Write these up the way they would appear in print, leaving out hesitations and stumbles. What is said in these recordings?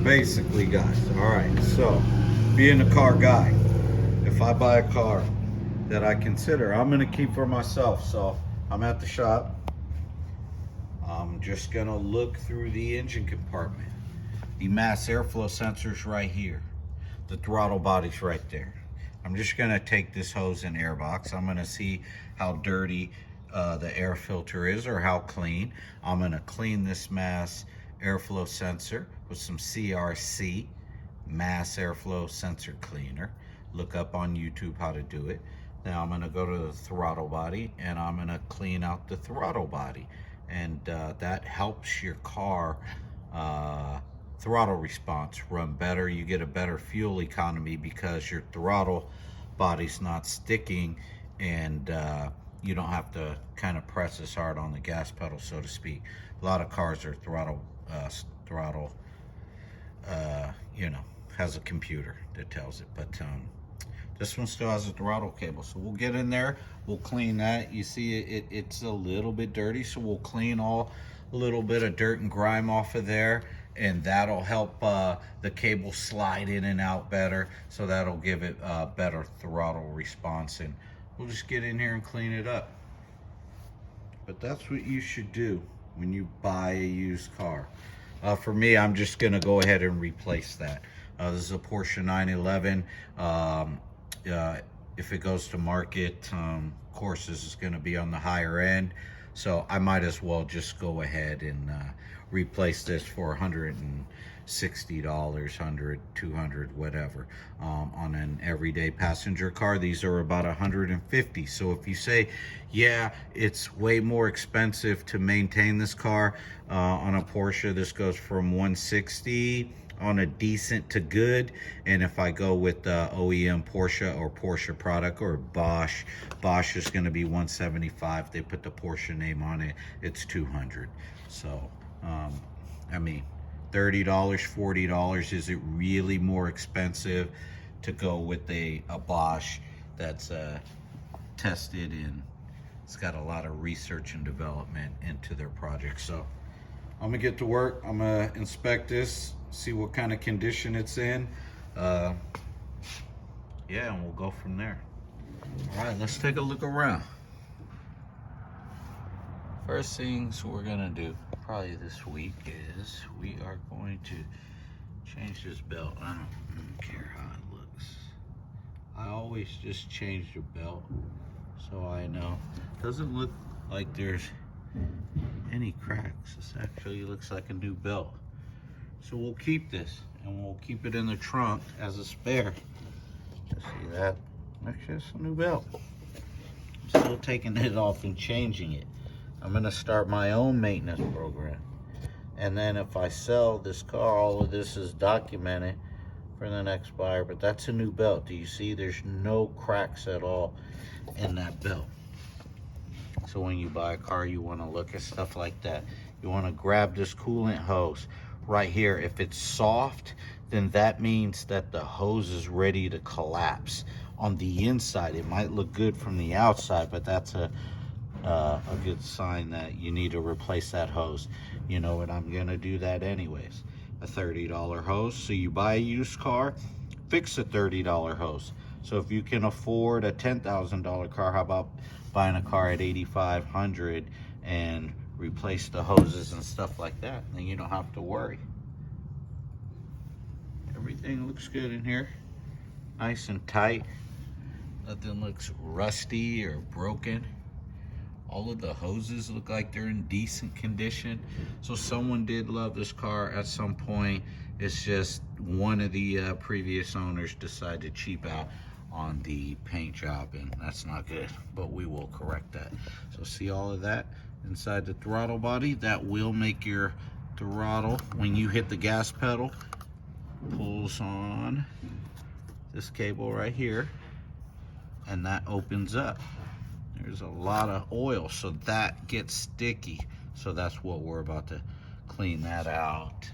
basically, guys, all right, so being a car guy, if I buy a car that I consider I'm going to keep for myself, so I'm at the shop, I'm just going to look through the engine compartment. The mass airflow sensor's right here. The throttle body's right there. I'm just going to take this hose and air box. I'm going to see how dirty the air filter is or how clean. I'm going to clean this mass airflow sensor with some CRC, mass airflow sensor cleaner. Look up on YouTube how to do it. Now I'm going to go to the throttle body and I'm going to clean out the throttle body. And that helps your car throttle response run better. You get a better fuel economy because your throttle body's not sticking, and you don't have to kind of press as hard on the gas pedal, so to speak. A lot of cars are throttle you know, has a computer that tells it, but this one still has a throttle cable, so we'll get in there, we'll clean that. You see it's a little bit dirty, so we'll clean a little bit of dirt and grime off of there, and that'll help the cable slide in and out better, so that'll give it a better throttle response, and we'll just get in here and clean it up. But that's what you should do when you buy a used car. For me, I'm just gonna go ahead and replace that. This is a Porsche 911. If it goes to market, of course, this is gonna be on the higher end. So I might as well just go ahead and replace this for $160, 100, 200, whatever. On an everyday passenger car, these are about 150. So if you say, yeah, it's way more expensive to maintain this car, on a Porsche, this goes from 160 on a decent to good, and if I go with OEM Porsche or Porsche product or Bosch is going to be 175. They put the Porsche name on it, it's 200. So I mean, $30, $40, is it really more expensive to go with a Bosch that's tested and it's got a lot of research and development into their project? So I'm gonna get to work. I'm gonna inspect this, see what kind of condition it's in. Yeah, and we'll go from there. All right, let's take a look around. First things we're gonna do probably this week is we are going to change this belt. I don't care how it looks. I always just change the belt so I know. Doesn't look like there's any cracks. This actually looks like a new belt. So we'll keep this and we'll keep it in the trunk as a spare. See that? That's just a new belt. I'm still taking it off and changing it. I'm gonna start my own maintenance program. And then if I sell this car, all of this is documented for the next buyer. But that's a new belt. Do you see there's no cracks at all in that belt? So when you buy a car, you want to look at stuff like that. You want to grab this coolant hose right here. If it's soft, then that means that the hose is ready to collapse. On the inside, it might look good from the outside, but that's a good sign that you need to replace that hose. You know what, I'm gonna do that anyways. A $30 hose. So you buy a used car, fix a $30 hose. So if you can afford a $10,000 car, how about buying a car at $8,500 and replace the hoses and stuff like that? Then you don't have to worry. Everything looks good in here, nice and tight. Nothing looks rusty or broken. All of the hoses look like they're in decent condition. So someone did love this car at some point. It's just one of the previous owners decided to cheap out on the paint job, and that's not good, but we will correct that. So see all of that inside the throttle body? That will make your throttle, when you hit the gas pedal, pulls on this cable right here, and that opens up. There's a lot of oil, so that gets sticky. So that's what we're about to clean that out.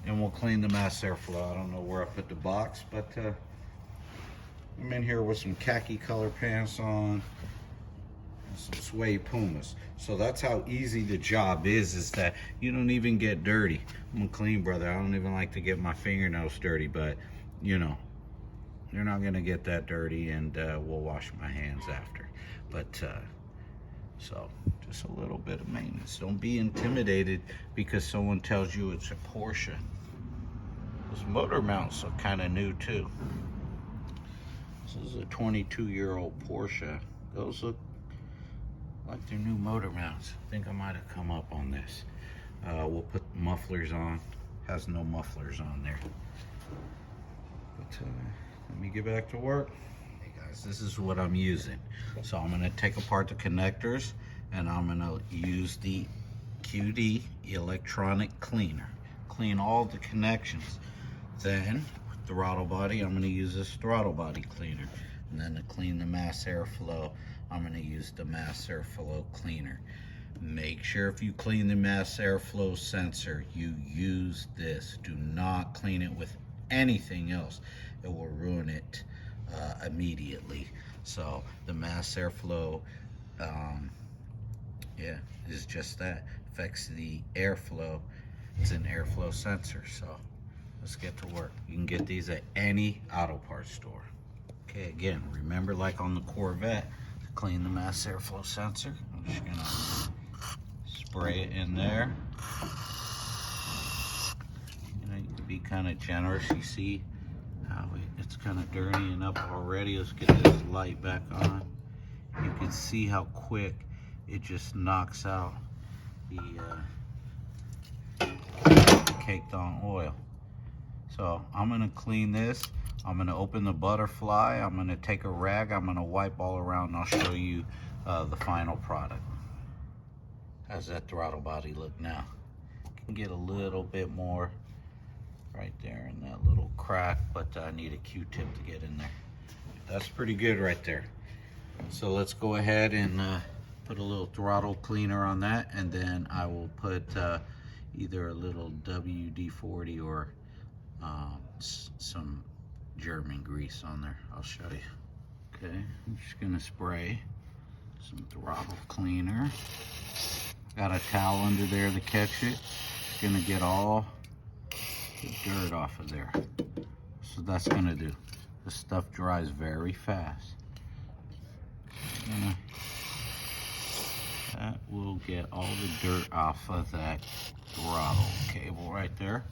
And we'll clean the mass airflow. I don't know where I put the box, but I'm in here with some khaki color pants on. and some suede Pumas. So that's how easy the job is that you don't even get dirty. I'm a clean brother. I don't even like to get my fingernails dirty, but you know, you're not gonna get that dirty, and we'll wash my hands after. But so just a little bit of maintenance. Don't be intimidated because someone tells you it's a Porsche. Those motor mounts are kind of new too. This is a 22-year-old Porsche. Those look like they're new motor mounts. I think I might have come up on this. We'll put mufflers on. Has no mufflers on there. But let me get back to work. Hey guys, this is what I'm using. So I'm gonna take apart the connectors, and I'm gonna use the QD electronic cleaner. Clean all the connections. Then throttle body, I'm going to use this throttle body cleaner. And then to clean the mass airflow, I'm going to use the mass airflow cleaner. Make sure if you clean the mass airflow sensor, you use this. Do not clean it with anything else. It will ruin it immediately. So the mass airflow, yeah, is just that. Affects the airflow. It's an airflow sensor. So let's get to work. You can get these at any auto parts store. Okay, again, remember, like on the Corvette, to clean the mass airflow sensor, I'm just gonna spray it in there. You know, you can be kind of generous. You see how it's kind of dirtying up already. Let's get this light back on. You can see how quick it just knocks out the caked on oil. So I'm gonna clean this. I'm gonna open the butterfly. I'm gonna take a rag. I'm gonna wipe all around, and I'll show you the final product. How's that throttle body look now? Can get a little bit more right there in that little crack, but I need a Q-tip to get in there. That's pretty good right there. So let's go ahead and put a little throttle cleaner on that, and then I will put either a little WD-40 or some German grease on there. I'll show you. Okay, I'm just gonna spray some throttle cleaner. Got a towel under there to catch it. It's gonna get all the dirt off of there. So that's gonna do. This stuff dries very fast. That will get all the dirt off of that throttle cable right there.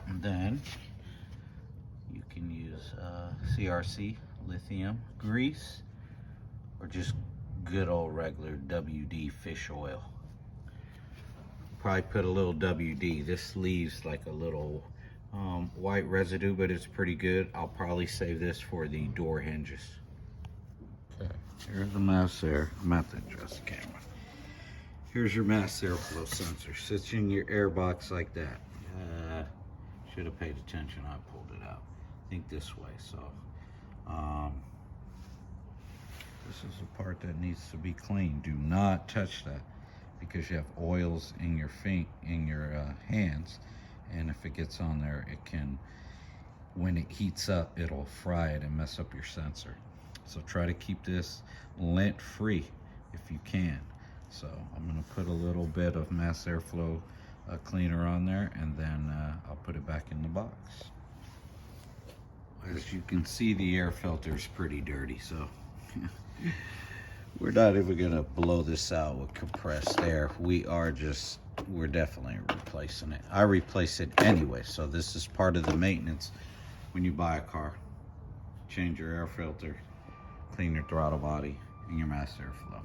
And then you can use CRC lithium grease, or just good old regular WD fish oil. Probably put a little WD. This leaves like a little white residue, but it's pretty good. I'll probably save this for the door hinges. Okay, here's the mass air. I'm at the adjust the camera. Here's your mass airflow sensor. Sits in your air box like that. Should have paid attention. I pulled it out. I think this way. So this is a part that needs to be cleaned. Do not touch that, because you have oils in your hands, and if it gets on there, it can, when it heats up, it'll fry it and mess up your sensor. So try to keep this lint free if you can. So I'm going to put a little bit of mass airflow cleaner on there, and then I'll put it back in the box. As you can see, the air filter is pretty dirty, so we're not even going to blow this out with compressed air. We're definitely replacing it. I replace it anyway, so this is part of the maintenance when you buy a car. Change your air filter, clean your throttle body, and your mass airflow.